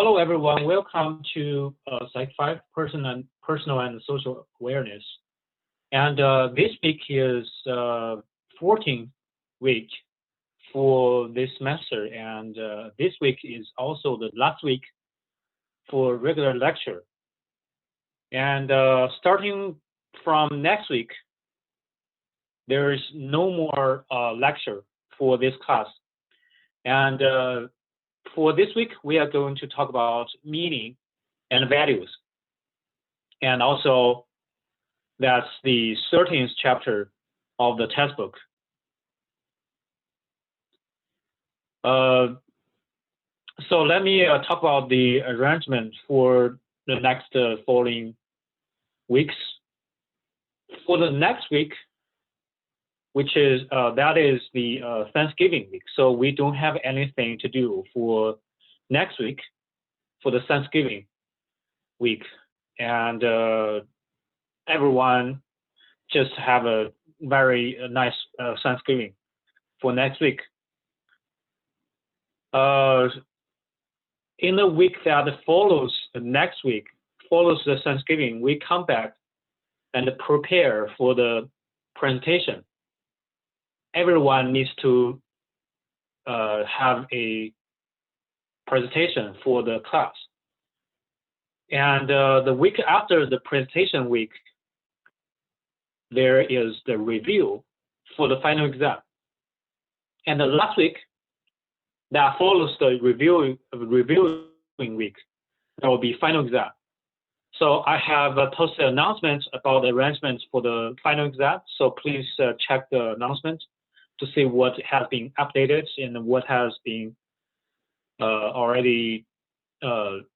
Hello, everyone. Welcome to Psych 5 Personal and Social Awareness. And this week is 14th week for this semester, and this week is also the last week for regular lecture. And starting from next week, there is no more lecture for this class. And for this week, we are going to talk about meaning and values. And also, that's the 13th chapter of the textbook. So let me talk about the arrangement for the next following weeks. For the next week, which is that is the Thanksgiving week. So we don't have anything to do for next week, for the Thanksgiving week, and everyone just have a very nice Thanksgiving for next week. In the week that follows the next week, follows the Thanksgiving, we come back and prepare for the presentation. Everyone needs to have a presentation for the class. And the week after the presentation week, there is the review for the final exam. And the last week, that follows the reviewing week, there will be final exam. So I have posted announcements about the arrangements for the final exam. So please check the announcement to see what has been updated and what has been already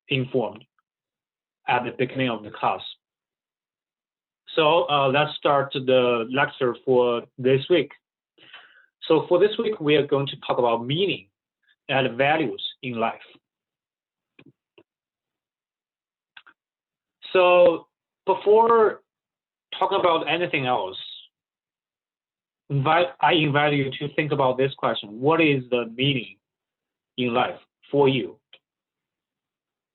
informed at the beginning of the class. So let's start the lecture for this week. So for this week, we are going to talk about meaning and values in life. So before talking about anything else, I invite you to think about this question. What is the meaning in life for you?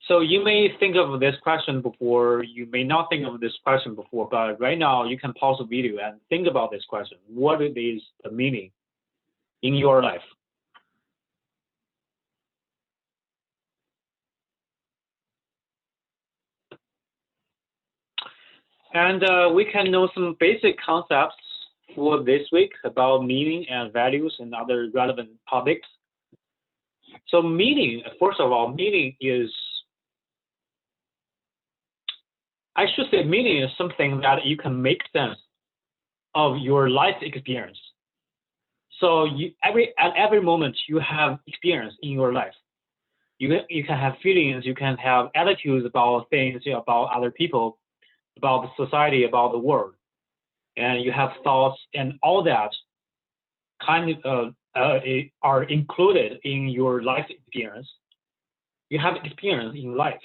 So you may think of this question before, you may not think of this question before, but right now you can pause the video and think about this question. What is the meaning in your life? And we can know some basic concepts for this week about meaning and values and other relevant topics. So meaning, first of all, meaning is, I should say meaning is something that you can make sense of your life experience. So at every moment you have experience in your life. You can have feelings, you can have attitudes about things, about other people, about the society, about the world. And you have thoughts, and all that kind of are included in your life experience. You have experience in life.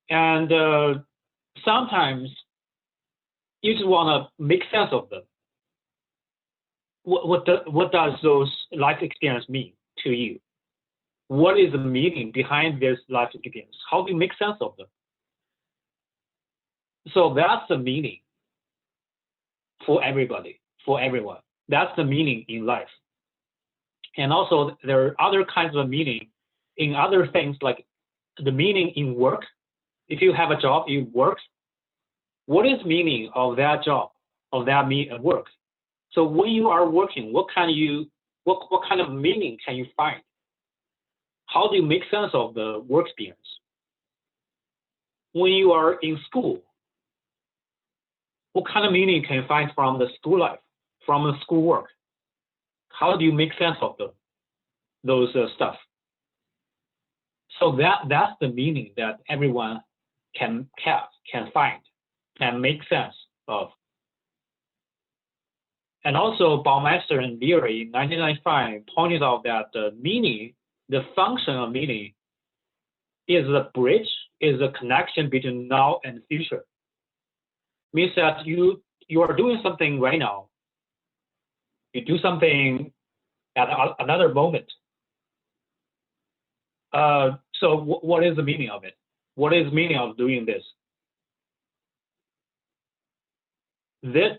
And sometimes you just want to make sense of them. What does those life experience mean to you? What is the meaning behind this life experience? How do you make sense of them? So that's the meaning for everybody, for everyone. That's the meaning in life. And also there are other kinds of meaning in other things, like the meaning in work. If you have a job, you work. What is meaning of that job, of that work? So when you are working, what kind of meaning can you find? How do you make sense of the work experience? When you are in school, what kind of meaning can you find from the school life, from the school work? How do you make sense of those stuff? So that's the meaning that everyone can find, can make sense of. And also Baumeister and Leary in 1995 pointed out that the meaning, the function of meaning, is the bridge, is the connection between now and future. Means that you are doing something right now. You do something at another moment. So what is the meaning of it? What is the meaning of doing this?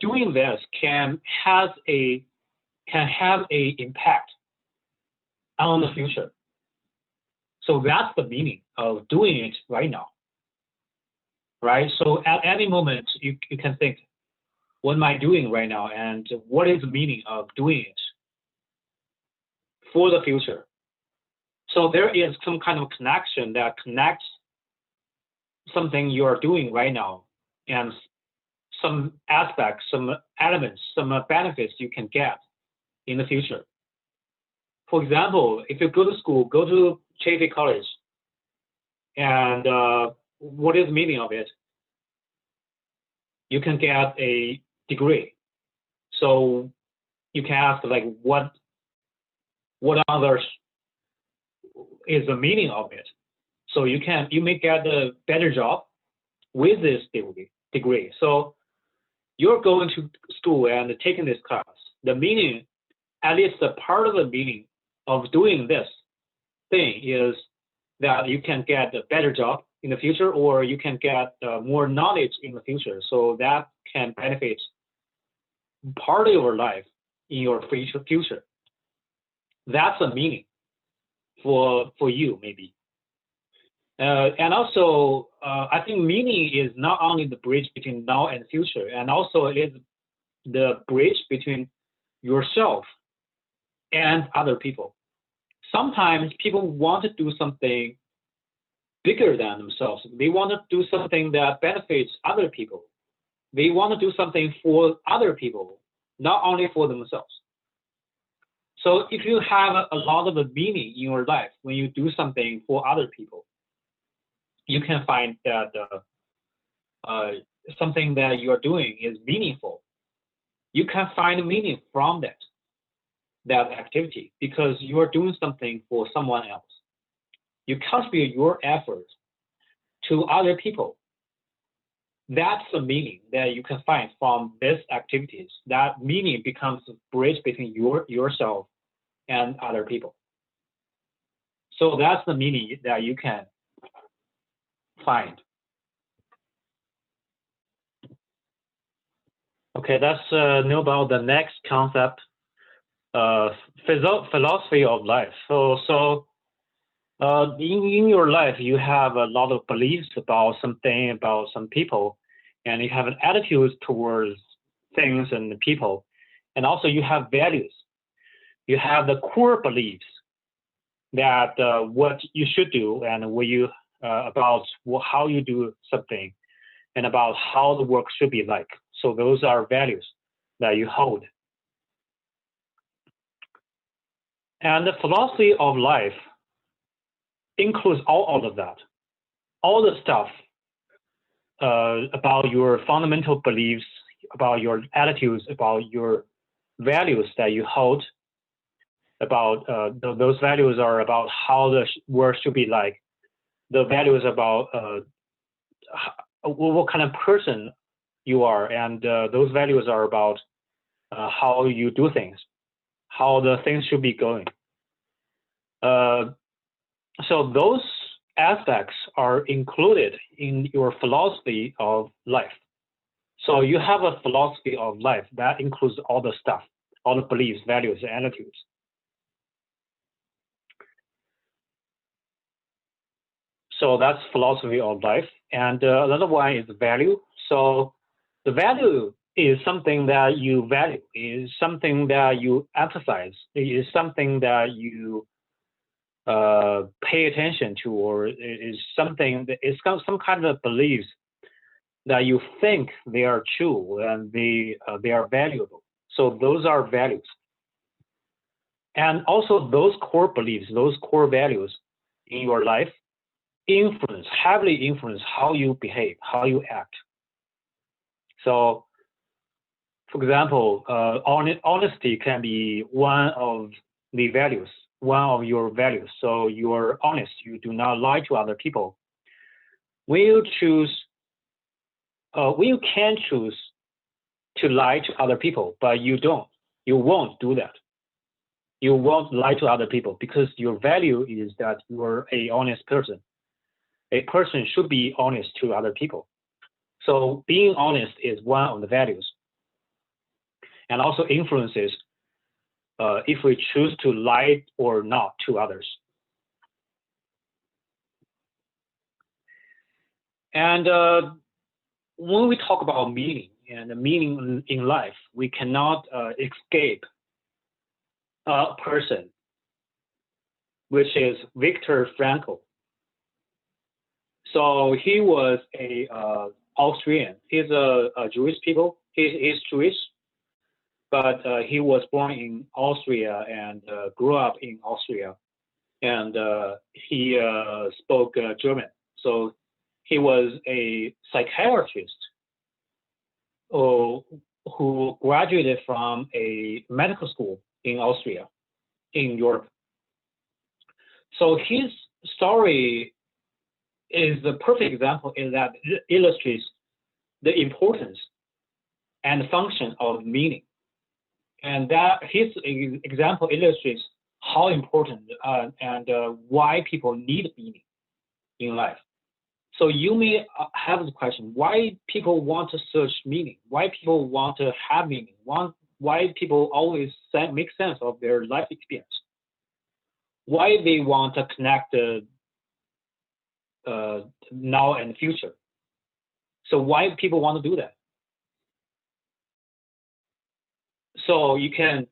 Doing this can have a impact on the future. So that's the meaning of doing it right now, right? So at any moment, you can think, what am I doing right now, and what is the meaning of doing it for the future? So there is some kind of connection that connects something you are doing right now and some aspects, some elements, some benefits you can get in the future. For example, if you go to school, go to Chaffey College, and what is the meaning of it? You can get a degree. So you can ask, like, what others is the meaning of it? So you may get a better job with this degree. So you're going to school and taking this class. The meaning, at least a part of the meaning of doing this thing, is that you can get a better job in the future, or you can get more knowledge in the future. So that can benefit part of your life in your future. That's a meaning for you, maybe. And also, I think meaning is not only the bridge between now and future, and also it is the bridge between yourself and other people. Sometimes people want to do something bigger than themselves. They want to do something that benefits other people. They want to do something for other people, not only for themselves. So if you have a lot of meaning in your life when you do something for other people, you can find that something that you are doing is meaningful. You can find meaning from that activity because you are doing something for someone else. You contribute your effort to other people. That's the meaning that you can find from these activities. That meaning becomes a bridge between yourself and other people. So that's the meaning that you can find. Okay, let's know about the next concept, philosophy of life. So in your life, you have a lot of beliefs about something, about some people, and you have an attitude towards things and people, and also you have values. You have the core beliefs that what you should do and what you about how you do something, and about how the work should be like. So those are values that you hold. And the philosophy of life includes all of that, all the stuff about your fundamental beliefs, about your attitudes, about your values that you hold, about those values are about how the work should be like. The values about what kind of person you are, and those values are about how you do things, how the things should be going. So those aspects are included in your philosophy of life. So you have a philosophy of life that includes all the stuff, all the beliefs, values, and attitudes. So that's philosophy of life. And another one is value. So the value is something that you value, is something that you emphasize, is something that you pay attention to, or is something that is some kind of beliefs that you think they are true and they are valuable. So those are values. And also those core beliefs, those core values in your life heavily influence how you behave, how you act. So, for example, honesty can be one of the values, one of your values. So you are honest, you do not lie to other people. When you can choose to lie to other people, but you won't do that. You won't lie to other people because your value is that you're a honest person. A person should be honest to other people. So being honest is one of the values, and also influences if we choose to lie or not to others. And when we talk about meaning and the meaning in life, we cannot escape a person, which is Viktor Frankl. So he was a Austrian. He's a Jewish people. He's Jewish, but he was born in Austria and grew up in Austria, and he spoke German. So he was a psychiatrist who graduated from a medical school in Austria, in Europe. So his story is the perfect example in that it illustrates the importance and function of meaning. And that his example illustrates how important and why people need meaning in life. So you may have the question, why people want to search meaning? Why people want to have meaning? Why people always make sense of their life experience? Why they want to connect now and future? So why people want to do that? So you can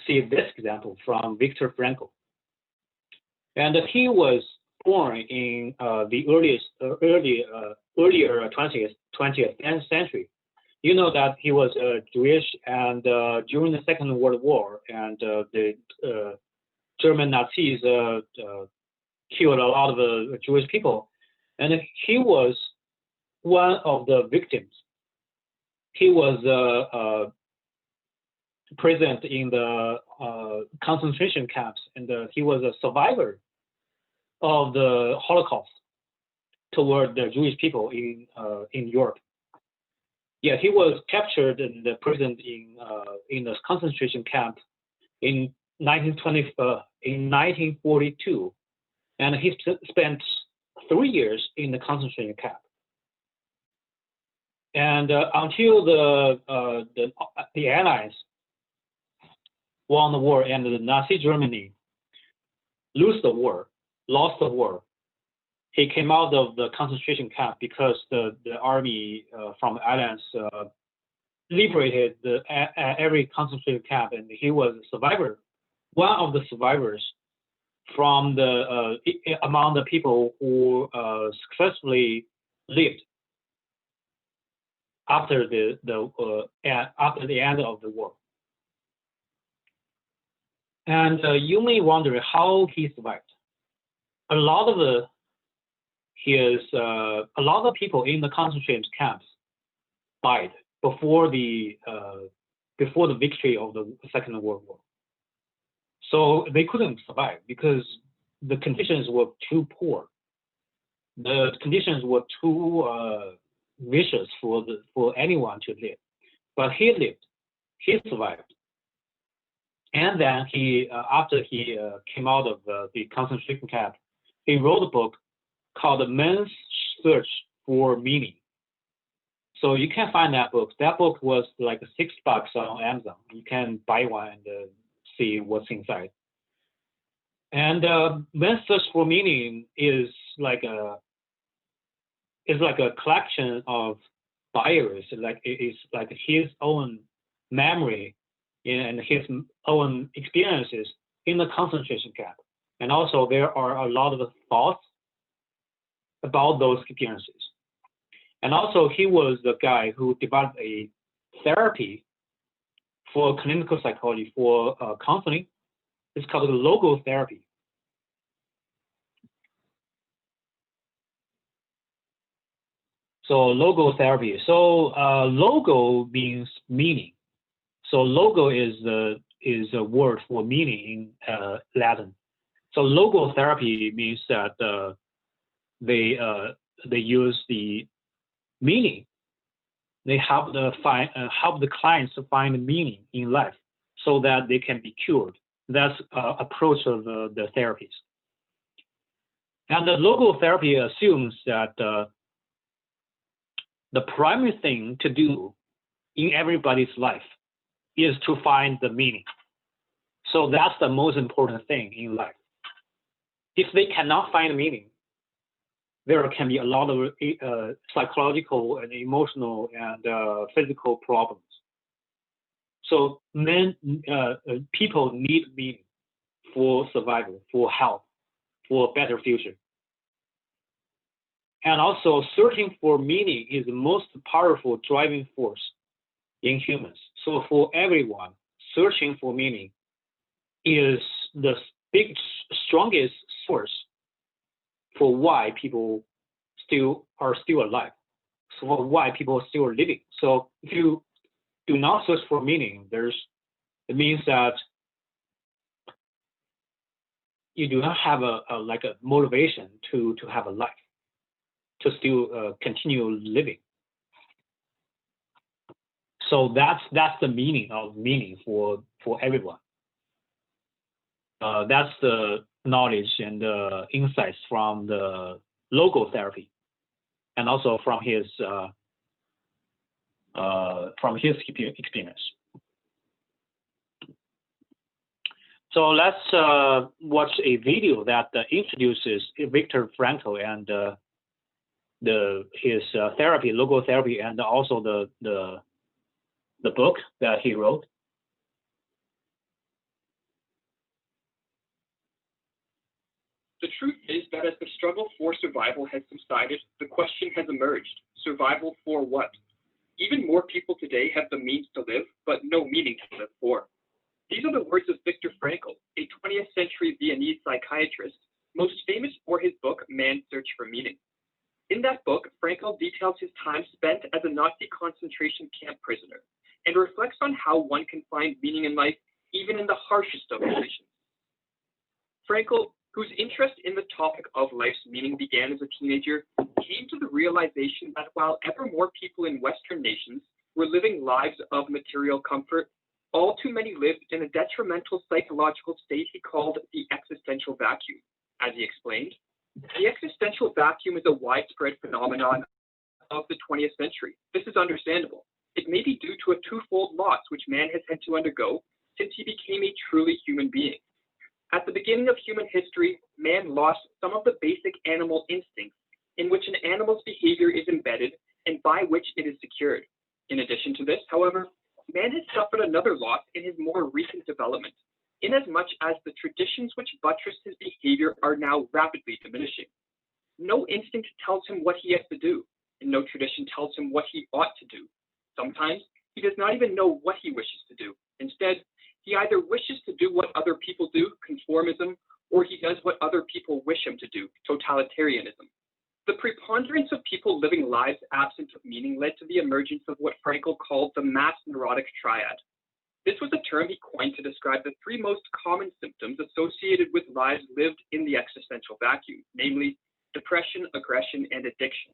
see this example from Viktor Frankl. And he was born in the earlier 20th century. You know that he was Jewish, and during the Second World War, and the German Nazis killed a lot of Jewish people, and he was one of the victims. He was present in the concentration camps, and he was a survivor of the Holocaust toward the Jewish people in Europe. Yeah, he was captured and imprisoned in the concentration camp in 1942, and he spent 3 years in the concentration camp. And until the Allies won the war and the Nazi Germany lost the war, he came out of the concentration camp because the army from the Allies liberated every concentration camp, and he was a survivor, one of the survivors from among the people who successfully lived after the end of the war. And you may wonder how he survived. A lot of people in the concentration camps died before the victory of the Second World War. So they couldn't survive because the conditions were too poor. The conditions were too vicious for anyone to live. But he lived. He survived. And then after he came out of the concentration camp, he wrote a book called Man's Search for Meaning. So you can find that book. That book was like $6 on Amazon. You can buy one and see what's inside. And Man's Search for Meaning is like a collection of diaries. It's like his own memory and his own experiences in the concentration camp. And also there are a lot of thoughts about those experiences. And also he was the guy who developed a therapy for clinical psychology for counseling. It's called logotherapy. So logotherapy. So logo means meaning. So logo is a word for meaning in Latin. So logotherapy means that they use the meaning. They help the clients to find meaning in life so that they can be cured, That's approach of the therapies. And the logotherapy assumes that the primary thing to do in everybody's life is to find the meaning. So that's the most important thing in life. If they cannot find meaning, there can be a lot of psychological and emotional and physical problems. So people need meaning for survival, for health, for a better future. And also, searching for meaning is the most powerful driving force in humans. So for everyone, searching for meaning is the strongest source for why people are still alive, so why people are still living. So if you do not search for meaning, it means that you do not have a motivation to have a life, to still continue living. So that's the meaning for everyone. That's the knowledge and the insights from the logotherapy, and also from his experience. So let's watch a video that introduces Viktor Frankl and his therapy, logotherapy, and also the book that he wrote. The truth is that as the struggle for survival has subsided, the question has emerged: survival for what? Even more people today have the means to live, but no meaning to live for. These are the words of Viktor Frankl, a 20th century Viennese psychiatrist, most famous for his book, Man's Search for Meaning. In that book, Frankl details his time spent as a Nazi concentration camp prisoner and reflects on how one can find meaning in life even in the harshest of conditions. Frankl, whose interest in the topic of life's meaning began as a teenager, came to the realization that while ever more people in Western nations were living lives of material comfort, all too many lived in a detrimental psychological state he called the existential vacuum. As he explained, the existential vacuum is a widespread phenomenon of the 20th century. This is understandable. It may be due to a twofold loss which man has had to undergo since he became a truly human being. At the beginning of human history, man lost some of the basic animal instincts in which an animal's behavior is embedded and by which it is secured. In addition to this, however, man has suffered another loss in his more recent development, inasmuch as the traditions which buttress his behavior are now rapidly diminishing. No instinct tells him what he has to do, and no tradition tells him what he ought to do. Sometimes he does not even know what he wishes to do. Instead, he either wishes to do what other people do, conformism, or he does what other people wish him to do, totalitarianism. The preponderance of people living lives absent of meaning led to the emergence of what Frankl called the mass neurotic triad. This was a term he coined to describe the three most common symptoms associated with lives lived in the existential vacuum, namely depression, aggression, and addiction.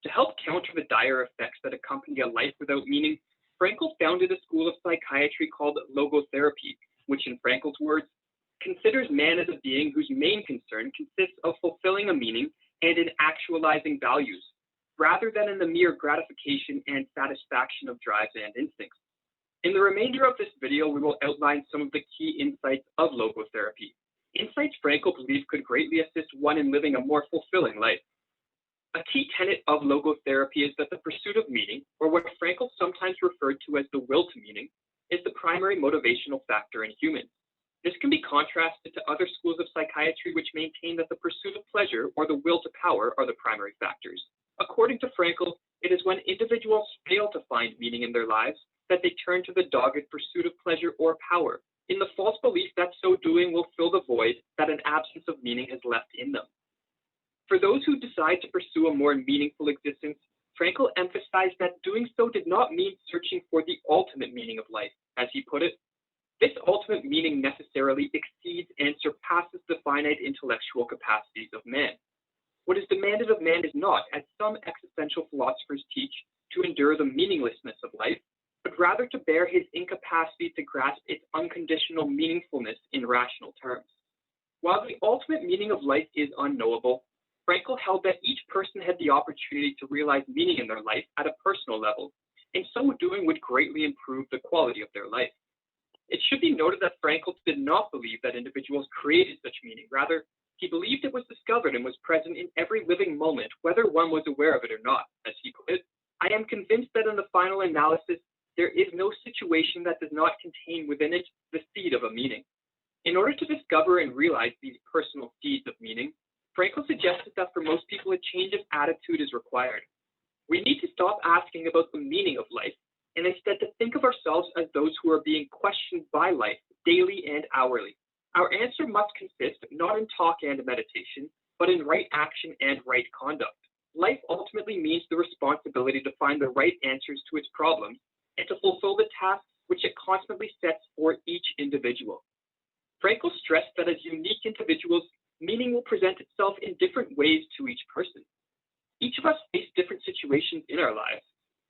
To help counter the dire effects that accompany a life without meaning, Frankl founded a school of psychiatry called logotherapy, which in Frankl's words, considers man as a being whose main concern consists of fulfilling a meaning and in actualizing values, rather than in the mere gratification and satisfaction of drives and instincts. In the remainder of this video, we will outline some of the key insights of logotherapy, insights Frankl believed could greatly assist one in living a more fulfilling life. A key tenet of logotherapy is that the pursuit of meaning, or what Frankl sometimes referred to as the will to meaning, is the primary motivational factor in humans. This can be contrasted to other schools of psychiatry which maintain that the pursuit of pleasure or the will to power are the primary factors. According to Frankl, it is when individuals fail to find meaning in their lives that they turn to the dogged pursuit of pleasure or power, in the false belief that so doing will fill the void that an absence of meaning has left in them. For those who decide to pursue a more meaningful existence, Frankl emphasized that doing so did not mean searching for the ultimate meaning of life. As he put it, this ultimate meaning necessarily exceeds and surpasses the finite intellectual capacities of man. What is demanded of man is not, as some existential philosophers teach, to endure the meaninglessness of life, but rather to bear his incapacity to grasp its unconditional meaningfulness in rational terms. While the ultimate meaning of life is unknowable, Frankl held that each person had the opportunity to realize meaning in their life at a personal level, and so doing would greatly improve the quality of their life. It should be noted that Frankl did not believe that individuals created such meaning. Rather, he believed it was discovered and was present in every living moment, whether one was aware of it or not. As he put it, I am convinced that in the final analysis, there is no situation that does not contain within it the seed of a meaning. In order to discover and realize these personal seeds of meaning, Frankl suggested that for most people, a change of attitude is required. We need to stop asking about the meaning of life and instead to think of ourselves as those who are being questioned by life daily and hourly. Our answer must consist not in talk and meditation, but in right action and right conduct. Life ultimately means the responsibility to find the right answers to its problems and to fulfill the tasks which it constantly sets for each individual. Frankl stressed that as unique individuals, meaning will present itself in different ways to each person. Each of us face different situations in our lives,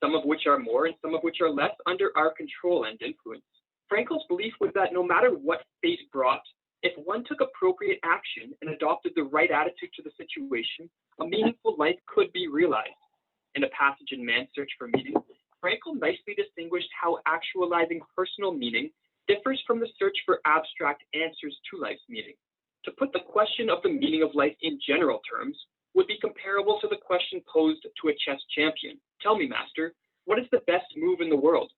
some of which are more and some of which are less under our control and influence. Frankl's belief was that no matter what fate brought, if one took appropriate action and adopted the right attitude to the situation, a meaningful life could be realized. In a passage in Man's Search for Meaning, Frankl nicely distinguished how actualizing personal meaning differs from the search for abstract answers to life's meaning. To put the question of the meaning of life in general terms would be comparable to the question posed to a chess champion. Tell me, master, what is the best move in the world?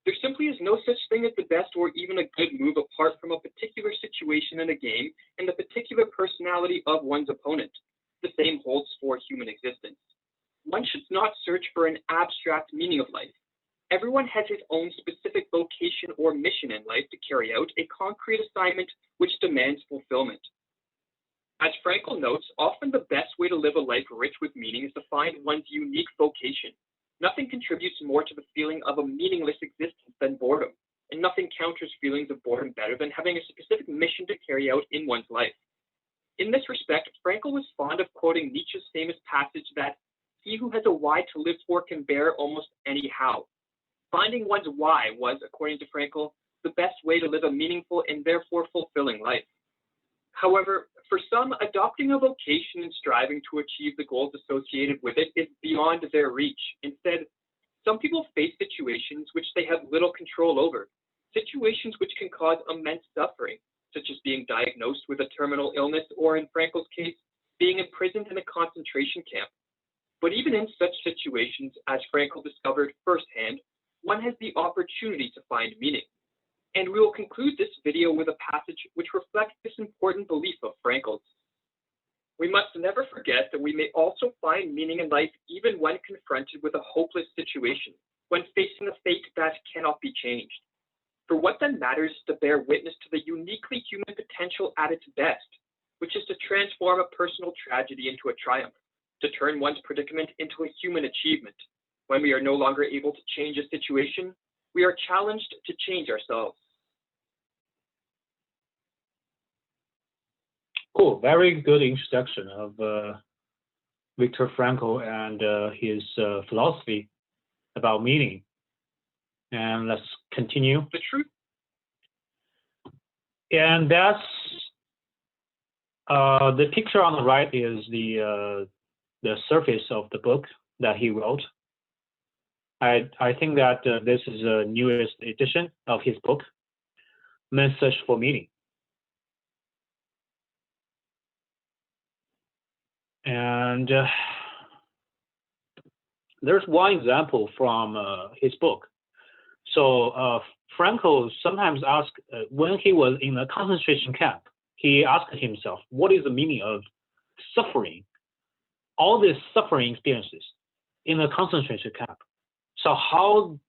There simply is no such thing as the best or even a good move apart from a particular situation in a game and the particular personality of one's opponent. The same holds for human existence. One should not search for an abstract meaning of life. Everyone has his own specific vocation or mission in life to carry out a concrete assignment which demands fulfillment. As Frankl notes, often the best way to live a life rich with meaning is to find one's unique vocation. Nothing contributes more to the feeling of a meaningless existence than boredom, and nothing counters feelings of boredom better than having a specific mission to carry out in one's life. In this respect, Frankl was fond of quoting Nietzsche's famous passage that he who has a why to live for can bear almost any how. Finding one's why was, according to Frankl, the best way to live a meaningful and therefore fulfilling life. However, for some, adopting a vocation and striving to achieve the goals associated with it is beyond their reach. Instead, some people face situations which they have little control over, situations which can cause immense suffering, such as being diagnosed with a terminal illness or, in Frankl's case, being imprisoned in a concentration camp. But even in such situations, as Frankl discovered firsthand, one has the opportunity to find meaning. And we will conclude this video with a passage which reflects this important belief of Frankl's. We must never forget that we may also find meaning in life even when confronted with a hopeless situation, when facing a fate that cannot be changed. For what then matters is to bear witness to the uniquely human potential at its best, which is to transform a personal tragedy into a triumph, to turn one's predicament into a human achievement. When we are no longer able to change a situation, we are challenged to change ourselves. Cool. Very good introduction of Viktor Frankl and his philosophy about meaning. And let's continue. The truth. And that's the picture on the right is the surface of the book that he wrote. I think that this is the newest edition of his book, Man's Search for Meaning. And there's one example from his book. So Frankl sometimes asked, when he was in a concentration camp, he asked himself, what is the meaning of suffering? All these suffering experiences in a concentration camp. So how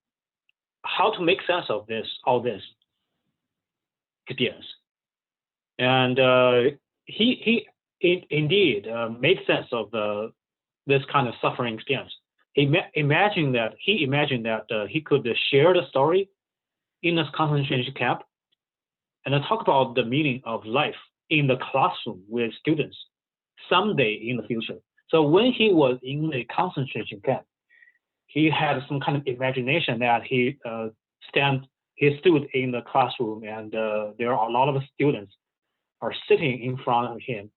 to make sense of all this experience? And he indeed made sense of this kind of suffering experience. He imagined that he could share the story in a concentration camp and talk about the meaning of life in the classroom with students someday in the future. So when he was in the concentration camp, he had some kind of imagination that he stood in the classroom, and there are a lot of students are sitting in front of him,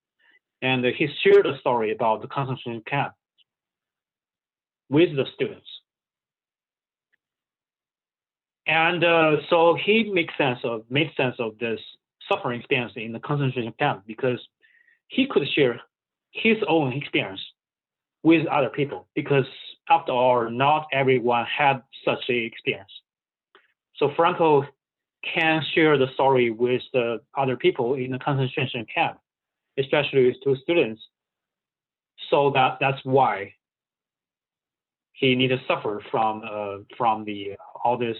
and he shared a story about the concentration camp with the students. And so he made sense of this suffering experience in the concentration camp, because he could share his own experience with other people, because after all, not everyone had such an experience. So Franco can share the story with the other people in the concentration camp, especially to students. So that's why he needed to suffer from all this.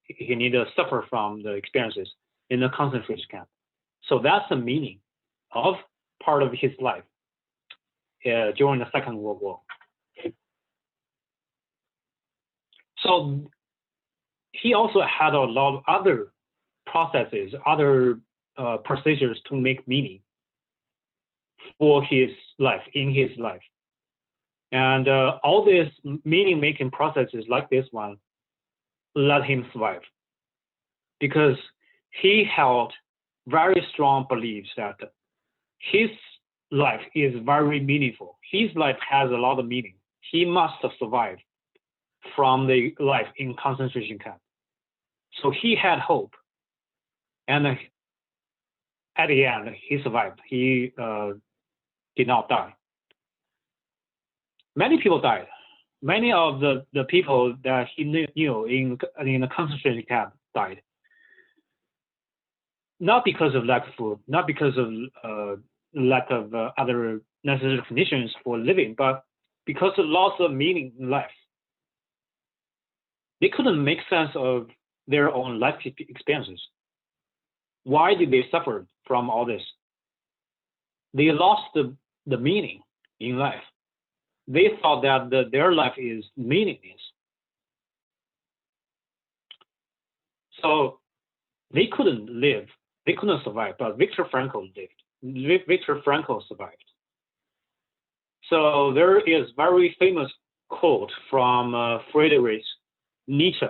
He needed to suffer from the experiences in the concentration camp. So that's the meaning of part of his life during the Second World War. So he also had a lot of other processes, other procedures to make meaning for his life, in his life. And all these meaning-making processes like this one let him survive, because he held very strong beliefs that his life is very meaningful. His life has a lot of meaning. He must survive from the life in concentration camp. So he had hope, and at the end, he survived. He did not die. Many people died. Many of the people that he knew in the concentration camp died. Not because of lack of food, not because of lack of other necessary conditions for living, but because of loss of meaning in life. They couldn't make sense of their own life experiences. Why did they suffer from all this? They lost the meaning in life. They thought that their life is meaningless. So they couldn't live. They couldn't survive, but Viktor Frankl lived. Viktor Frankl survived. So there is very famous quote from Friedrich Nietzsche.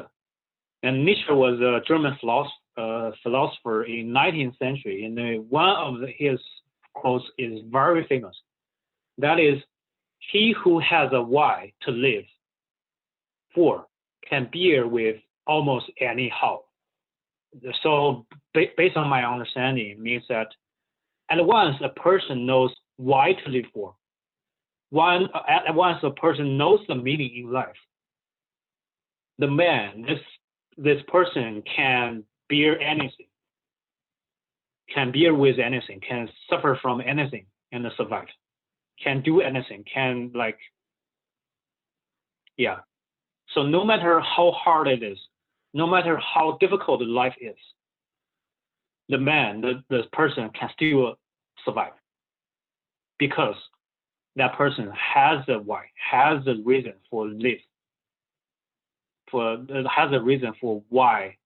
And Nietzsche was a German philosopher in 19th century. And one of his quotes is very famous. That is, he who has a why to live for can bear with almost any how. So based on my understanding, it means that at once a person knows why to live for, at once a person knows the meaning in life, the man, this person can bear anything, can bear with anything, can suffer from anything and survive, can do anything, can So no matter how hard it is, no matter how difficult life is, the man, the person can still survive, because that person has a why, has a reason for live, has a reason for why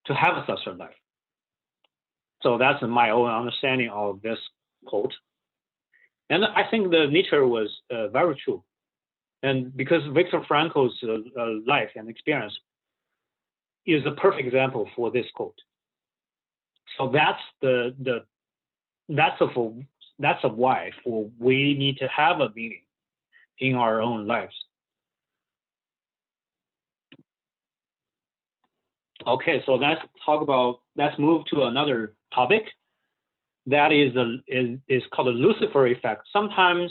to have such a life. So that's my own understanding of this quote. And I think the Nietzsche was very true. And because Viktor Frankl's life and experience is a perfect example for this quote. So that's that's a why for we need to have a meaning in our own lives. Okay, so let's move to another topic. That is called the Lucifer effect. Sometimes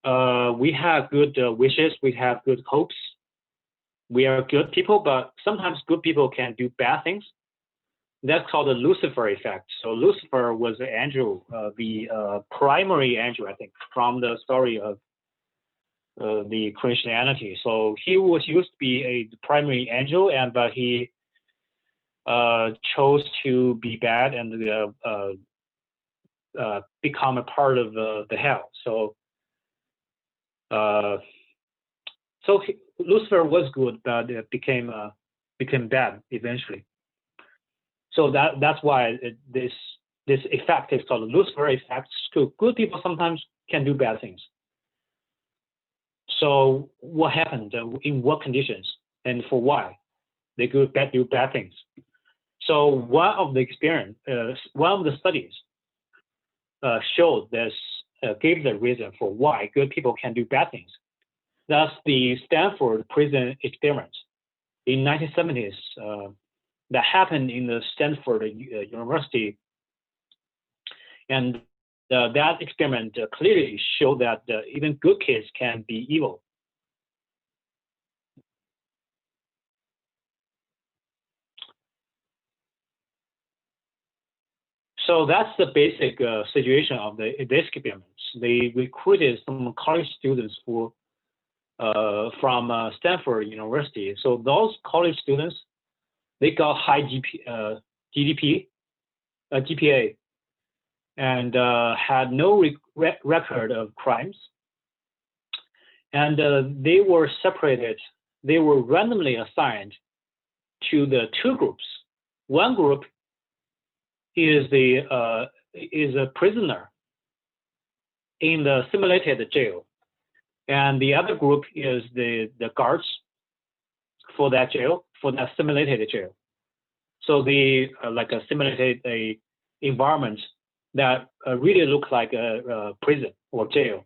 we have good wishes, we have good hopes, we are good people, but sometimes good people can do bad things. That's called the Lucifer effect. So Lucifer was the angel, the primary angel, I think, from the story of the Christianity. So he was used to be a primary angel, but he chose to be bad and become a part of the hell. So Lucifer was good, but it became bad eventually. So that's why this effect is called the Lucifer effect. So good people sometimes can do bad things. So what happened, in what conditions, and for why they could do bad things. So one of the studies showed this, gave the reason for why good people can do bad things. That's the Stanford prison experiment in 1970s that happened in the Stanford University, and that experiment clearly showed that even good kids can be evil. So that's the basic situation of this experiment. They recruited some college students from Stanford University. So those college students, they got high GPA, and had no record of crimes. And they were separated. They were randomly assigned to the two groups. One group is a prisoner in the simulated jail, and the other group is the guards for that jail, for that simulated jail. So they like a simulated environment that really looks like a prison or jail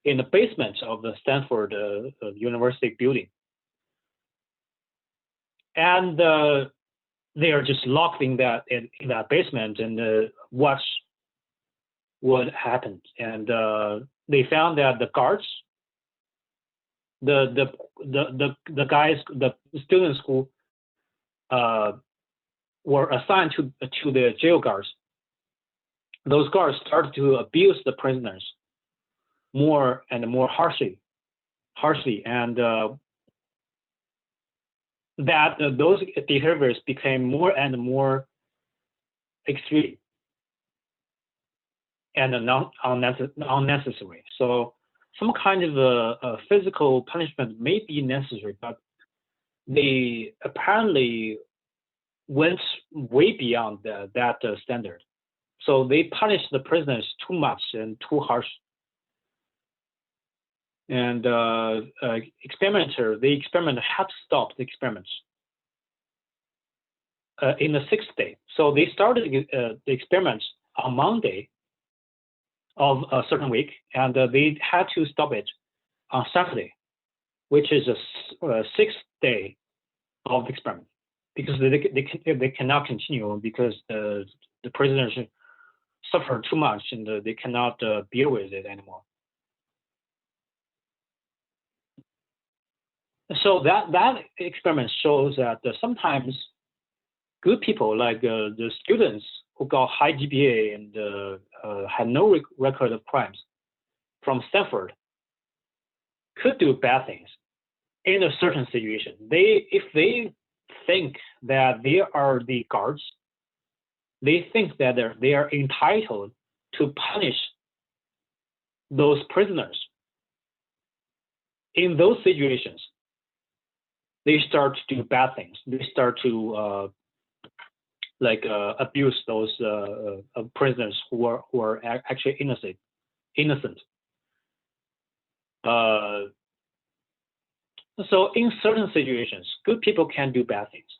in the basement of the Stanford University building. And they are just locked in that basement and watch what happened. And they found that the guards, the guys, the students who were assigned to the jail guards, those guards started to abuse the prisoners more and more harshly, and that those behaviors became more and more extreme and unnecessary. So some kind of a physical punishment may be necessary, but they apparently went way beyond that standard. So they punished the prisoners too much and too harsh. And the experimenter had to stop the experiments in the 6th day. So they started the experiments on Monday of a certain week, and they had to stop it on Saturday, which is a 6th day of the experiment, because they cannot continue because the prisoners suffer too much and they cannot deal with it anymore. So that experiment shows that sometimes good people, like the students who got high GPA and had no record of crimes from Stanford, could do bad things in a certain situation. If they think that they are the guards, they think that they are entitled to punish those prisoners. In those situations, they start to do bad things. They start to abuse those prisoners who are actually innocent. So in certain situations, good people can do bad things.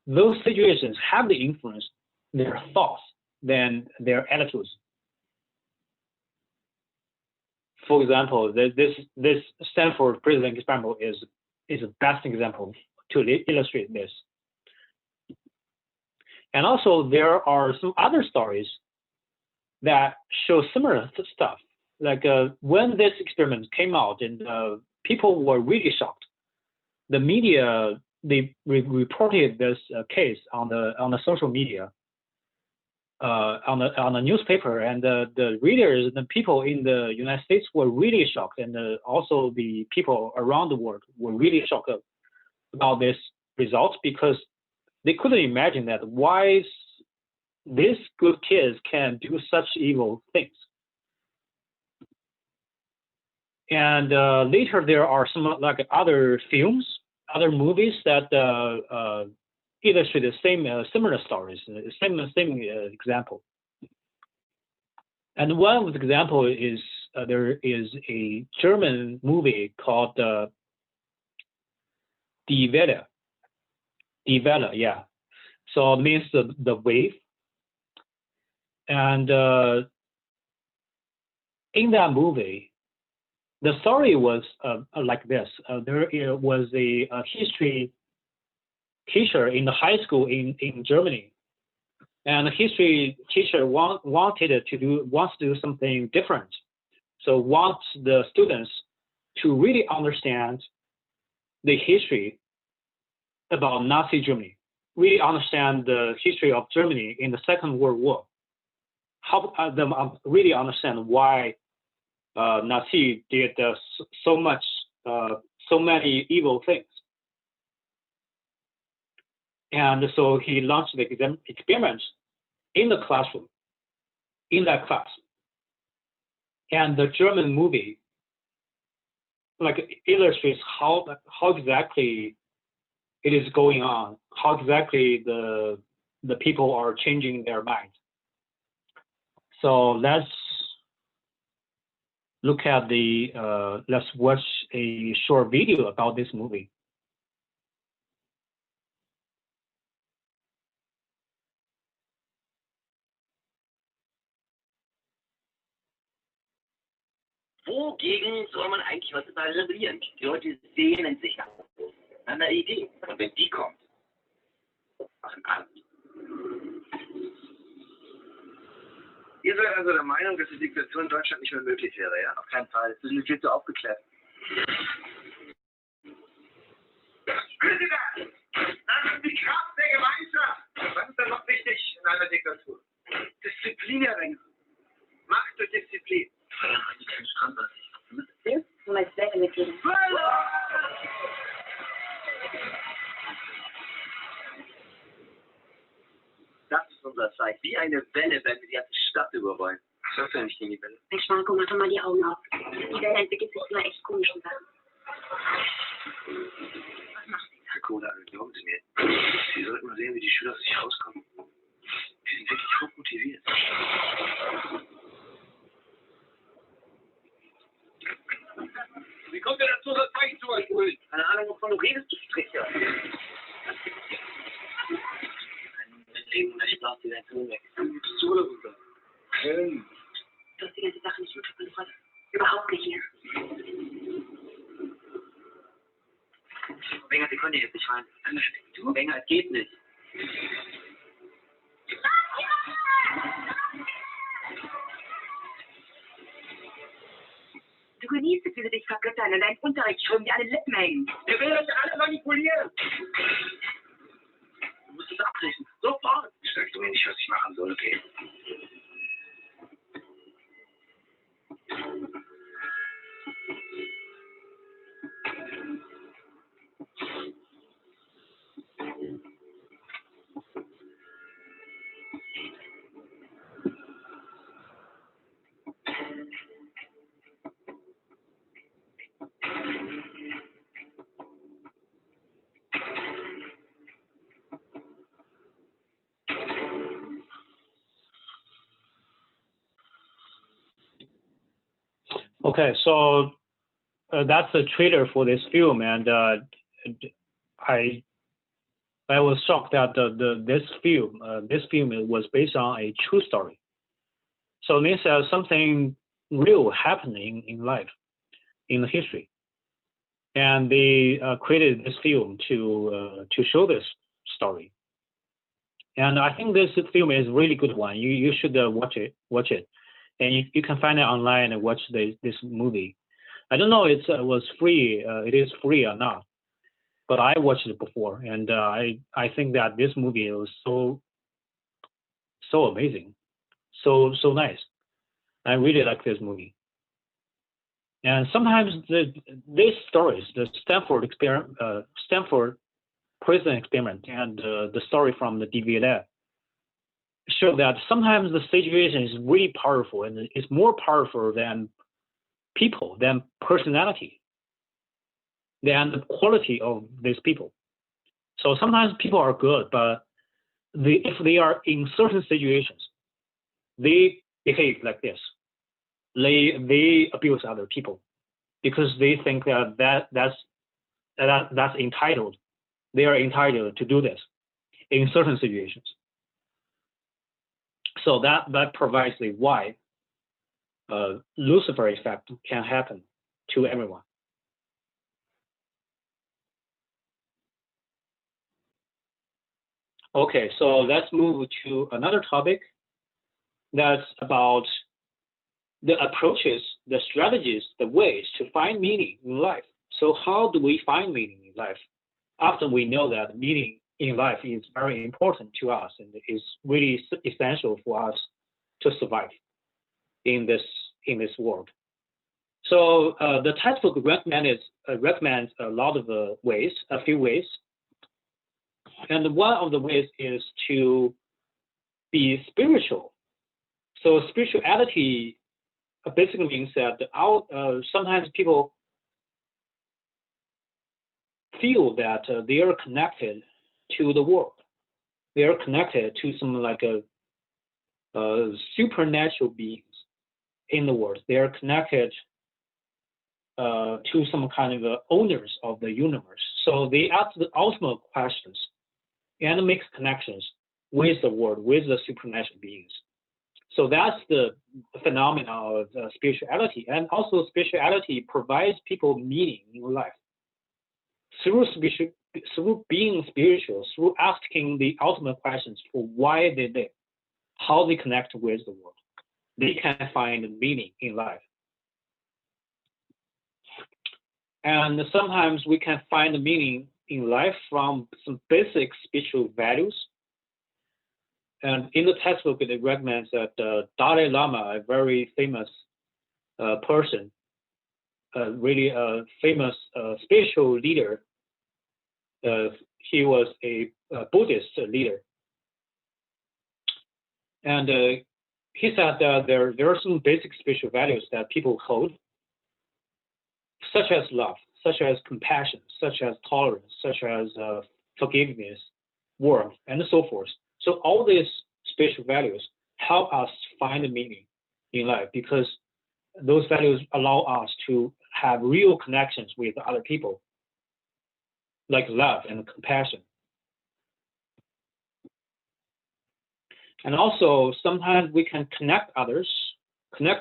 Those situations have the influence their thoughts than their attitudes. For example, this Stanford prison experiment is the best example to illustrate this. And also, there are some other stories that show similar stuff. Like when this experiment came out, and people were really shocked. The media, they reported this case on the social media, on the newspaper, and the readers, the people in the United States were really shocked, and also the people around the world were really shocked about this result, because they couldn't imagine that why these good kids can do such evil things. And later there are some other films, other movies that illustrate the similar stories, same example. And one of the example is there is a German movie called Die Welle. Die Welle, yeah. So it means the wave. And in that movie, the story was like this. There was a history teacher in the high school in Germany. And the history teacher wants to do something different. So wants the students to really understand the history about Nazi Germany, really understand the history of Germany in the Second World War. Help them really understand why Nazi did so many evil things. And so he launched the experiment in the classroom, in that class. And the German movie illustrates how exactly it is going on, how exactly the people are changing their mind. So let's watch a short video about this movie. Wogegen soll man eigentlich heutzutage rebellieren? Die Leute sehnen sich nach einer Idee. Und wenn die kommt, machen alle. Ihr seid also der Meinung, dass die Diktatur in Deutschland nicht mehr möglich wäre, ja? Auf keinen Fall. Das ist viel zu aufgeklärt. Hören Sie das? Das ist die Kraft der Gemeinschaft. Was ist denn noch wichtig in einer Diktatur? Disziplin erringen. Macht durch Disziplin. Ja, die keinen Strand, was ich. Du meinst selber mitgeben. Das ist unser Zeichen. Wie eine Welle, wenn wir die ganze Stadt überrollen. Was hast du nicht gegen die Welle? Herr Schwanko, mach doch mal die Augen auf. Die Welle entwickelt sich immer echt komischen Sachen. Was macht die? Herr Kohler, glauben Sie mir. Sie sollten mal sehen, wie die Schüler aus sich rauskommen. Die sind wirklich hoch motiviert. Wie kommt ihr dazu, das Zeichen zu euch holen? Keine Ahnung, wovon du redest, du Stricher. Leben, ich brauche dir dein Ton weg. Du bist so runter. Du hast die ganze Sache nicht mitbekommen. Überhaupt nicht mehr. Wenger, Sie können jetzt nicht rein. Du? Wenger, es geht nicht. Du genießt es, wie sie dich vergöttern und deinen Unterricht schwimmen, die alle Lippen hängen. Der will euch alle manipulieren. Du musst es abbrechen. Sofort. Sagst du mir nicht, was ich machen soll, okay? Okay, so that's the trailer for this film, and I was shocked that this film was based on a true story. So this is something real happening in life, in the history, and they created this film to show this story. And I think this film is a really good one. You should watch it, and you can find it online and watch this movie. I don't know it was free. It is free or not, but I watched it before, and I think that this movie was so amazing, so nice. I really like this movie. And sometimes these stories, the Stanford prison experiment, and the story from the DVD, show that sometimes the situation is really powerful, and it's more powerful than people, than personality, than the quality of these people. So sometimes people are good, but if they are in certain situations, they behave like this. they abuse other people because they think that's entitled. They are entitled to do this in certain situations. So that precisely why Lucifer effect can happen to everyone. Okay, so let's move to another topic that's about the approaches, the strategies, the ways to find meaning in life. So how do we find meaning in life? After we know that meaning in life is very important to us and is really essential for us to survive in this world. So the textbook recommends a lot of ways, a few ways. And one of the ways is to be spiritual. So spirituality basically means that sometimes people feel that they are connected to the world. They are connected to some like a supernatural beings in the world. They are connected to some kind of owners of the universe. So they ask the ultimate questions and make connections with the world, with the supernatural beings. So that's the phenomenon of spirituality. And also spirituality provides people meaning in life. Through being spiritual, through asking the ultimate questions for why they live, how they connect with the world, they can find meaning in life. And sometimes we can find meaning in life from some basic spiritual values. And in the textbook, it recommends that Dalai Lama, a very famous person, really a famous spiritual leader, he was a Buddhist leader. And he said that there are some basic spiritual values that people hold, such as love, such as compassion, such as tolerance, such as forgiveness, warmth, and so forth. So all these spiritual values help us find meaning in life because those values allow us to have real connections with other people, like love and compassion. And also, sometimes we can connect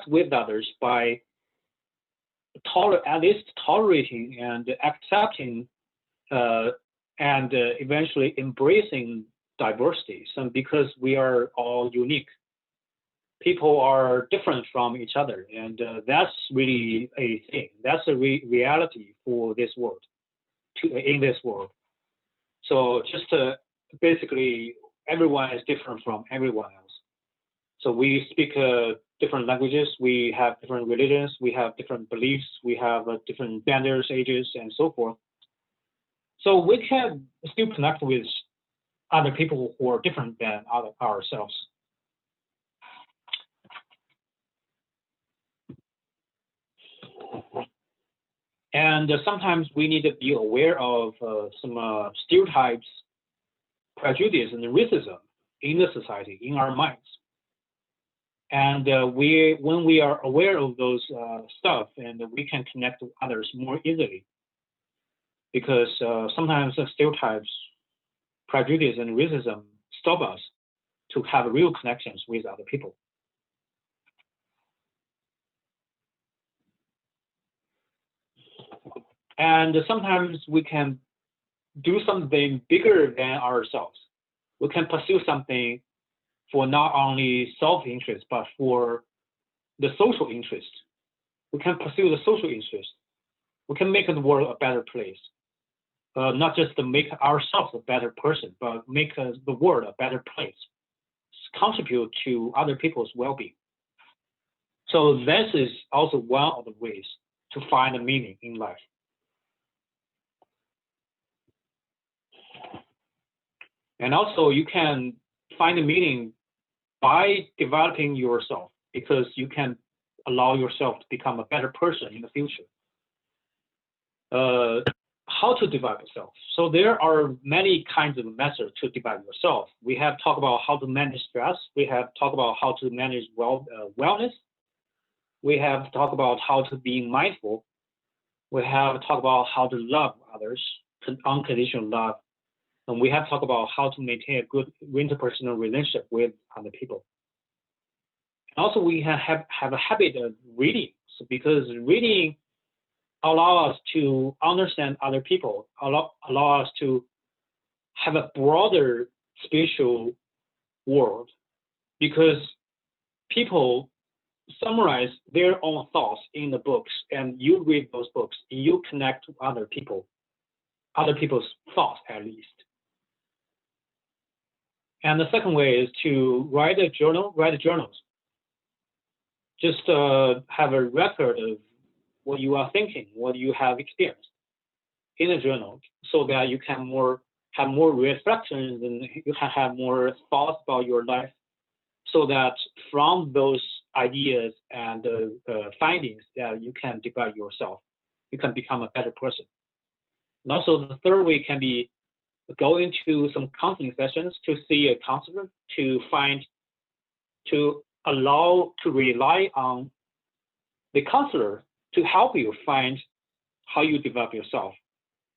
with others by at least tolerating and accepting and eventually embracing diversity. So because we are all unique, people are different from each other, and that's really a thing. That's a reality for this world, in this world. So just basically, everyone is different from everyone else. So we speak different languages, we have different religions, we have different beliefs, we have different genders, ages, and so forth. So we can still connect with other people who are different than ourselves. And sometimes we need to be aware of some stereotypes, prejudice, and racism in the society, in our minds. And when we are aware of those stuff, and we can connect with others more easily, because sometimes the stereotypes, prejudice, and racism stop us to have real connections with other people. And sometimes we can do something bigger than ourselves. We can pursue something for not only self-interest, but for the social interest. We can pursue the social interest. We can make the world a better place. Not just to make ourselves a better person, but make the world a better place. Contribute to other people's well-being. So this is also one of the ways to find a meaning in life. And also you can find a meaning by developing yourself, because you can allow yourself to become a better person in the future. How to develop yourself? So there are many kinds of methods to develop yourself. We have talked about how to manage stress. We have talked about how to manage wellness. We have talked about how to be mindful. We have talked about how to love others, unconditional love. And we have talked about how to maintain a good interpersonal relationship with other people. Also, we have a habit of reading, because reading allows us to understand other people, allow us to have a broader spiritual world, because people summarize their own thoughts in the books, and you read those books, and you connect to other people's thoughts at least. And the second way is to write journals. Just have a record of what you are thinking, what you have experienced in a journal, so that you can have more reflections and you can have more thoughts about your life, so that from those ideas and findings that you can develop yourself, you can become a better person. And also the third way can be going to some counseling sessions, to see a counselor, to rely on the counselor to help you find how you develop yourself,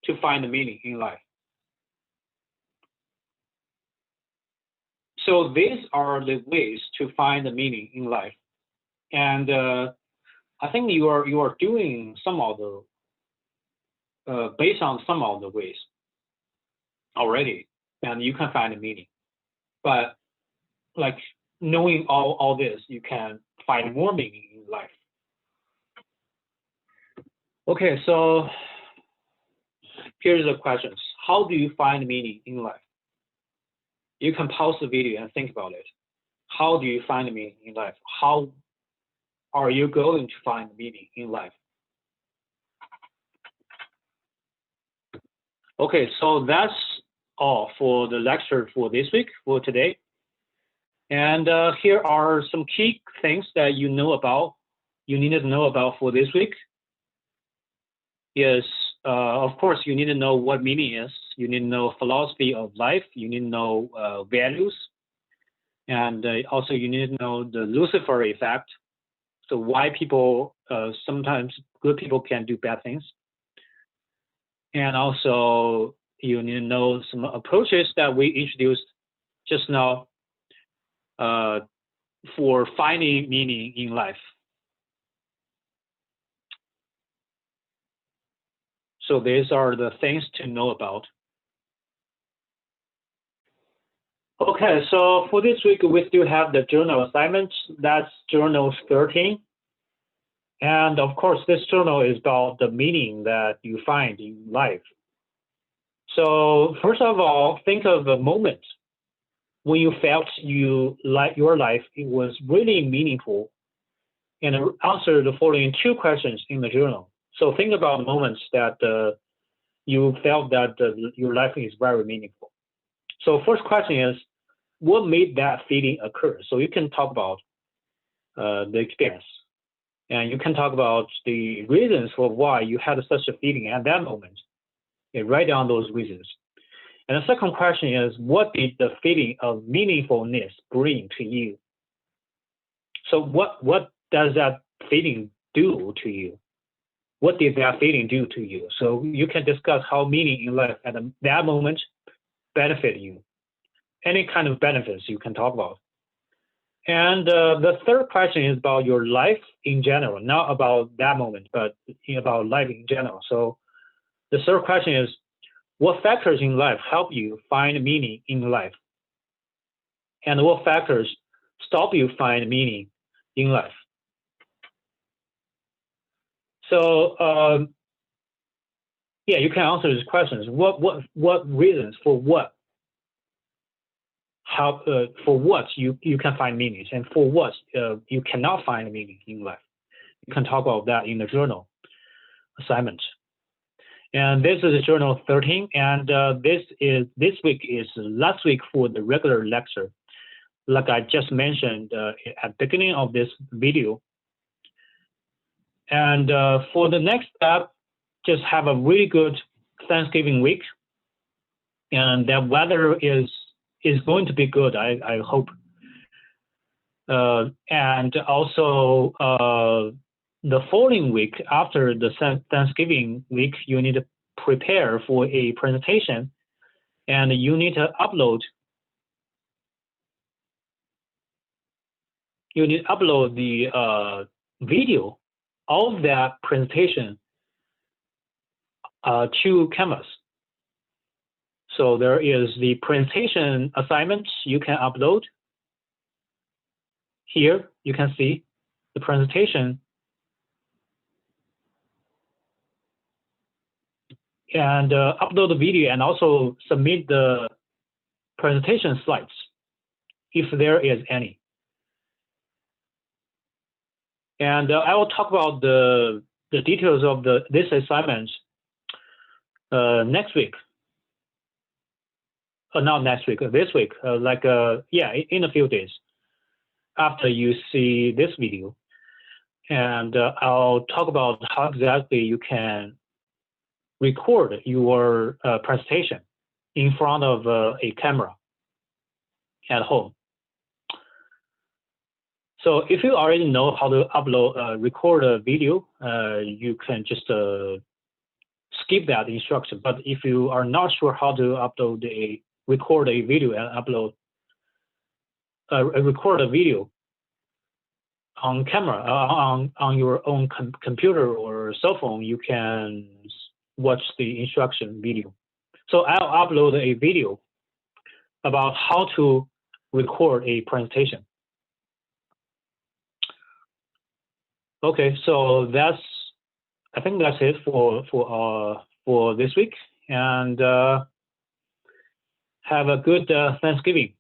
to find the meaning in life. So these are the ways to find the meaning in life. And I think you are doing some of the, based on some of the ways already, and you can find the meaning. But like knowing all this, you can find more meaning in life. Okay, so here's the questions. How do you find meaning in life? You can pause the video and think about it. How do you find meaning in life? How are you going to find meaning in life? Okay, so that's all for the lecture for this week, for today. And here are some key things that you need to know about for this week. Yes, of course, you need to know what meaning is. You need to know philosophy of life. You need to know values. And also you need to know the Lucifer effect. So why people, sometimes good people can do bad things. And also you need to know some approaches that we introduced just now for finding meaning in life. So these are the things to know about. Okay, so for this week, we still have the journal assignment. That's journal 13. And of course, this journal is about the meaning that you find in life. So first of all, think of a moment when you felt your life was really meaningful, and answer the following 2 questions in the journal. So think about the moments that you felt that your life is very meaningful. So first question is, what made that feeling occur? So you can talk about the experience, and you can talk about the reasons for why you had such a feeling at that moment, and write down those reasons. And the second question is, what did the feeling of meaningfulness bring to you? So what does that feeling do to you? What did that feeling do to you? So you can discuss how meaning in life at that moment benefit you. Any kind of benefits you can talk about. And the third question is about your life in general, not about that moment, but about life in general. So the third question is, what factors in life help you find meaning in life? And what factors stop you find meaning in life? So yeah, you can answer these questions. What reasons for what? How for what you can find meaning, and for what you cannot find meaning in life. You can talk about that in the journal assignment. And this is journal 13, and this week is last week for the regular lecture. Like I just mentioned at the beginning of this video. And for the next step, just have a really good Thanksgiving week, and that weather is going to be good, I hope. And also the following week after the Thanksgiving week, you need to prepare for a presentation, and you need to upload. You need to upload the video of that presentation to Canvas. So there is the presentation assignment you can upload. Here you can see the presentation, and upload the video and also submit the presentation slides if there is any. And I will talk about the details of this assignment next week. Not next week, this week, yeah, in a few days after you see this video. And I'll talk about how exactly you can record your presentation in front of a camera at home. So if you already know how to upload, record a video, you can just skip that instruction. But if you are not sure how to record a video and record a video on camera, on your own computer or cell phone, you can watch the instruction video. So I'll upload a video about how to record a presentation. Okay, so I think that's it for this week, and have a good Thanksgiving.